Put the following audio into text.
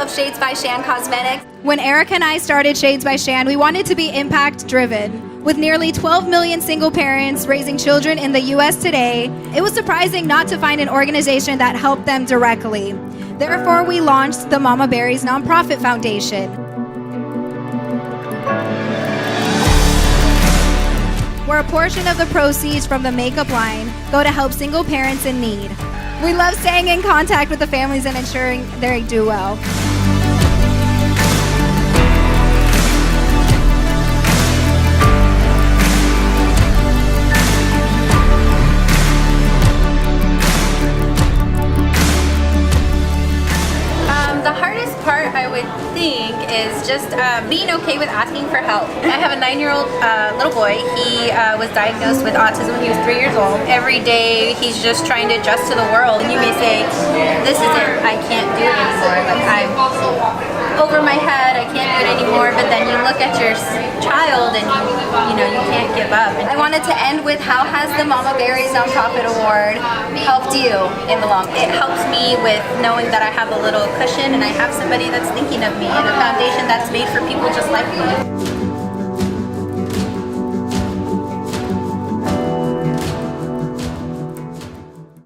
of Shades by Shan Cosmetics. When Erica and I started Shades by Shan, we wanted to be impact-driven. With nearly 12 million single parents raising children in the U.S. today, it was surprising not to find an organization that helped them directly. Therefore, we launched the Mamaberries Nonprofit Foundation, where a portion of the proceeds from the makeup line go to help single parents in need. We love staying in contact with the families and ensuring they do well. The hardest part, I would think, is just being okay with asking for help. I have a 9-year-old little boy. He was diagnosed with autism when he was 3 years old. Every day he's just trying to adjust to the world. And you may say, this is it, I can't do it anymore. Like, I'm over my head, I can't do it anymore. But then you look at your child and you know, you can't give up. And I wanted to end with, how has the Mamaberries Nonprofit Award helped you in the long run? It helps me with knowing that I have a little cushion and I have somebody that's thinking of me, and a foundation that's made for people just like me.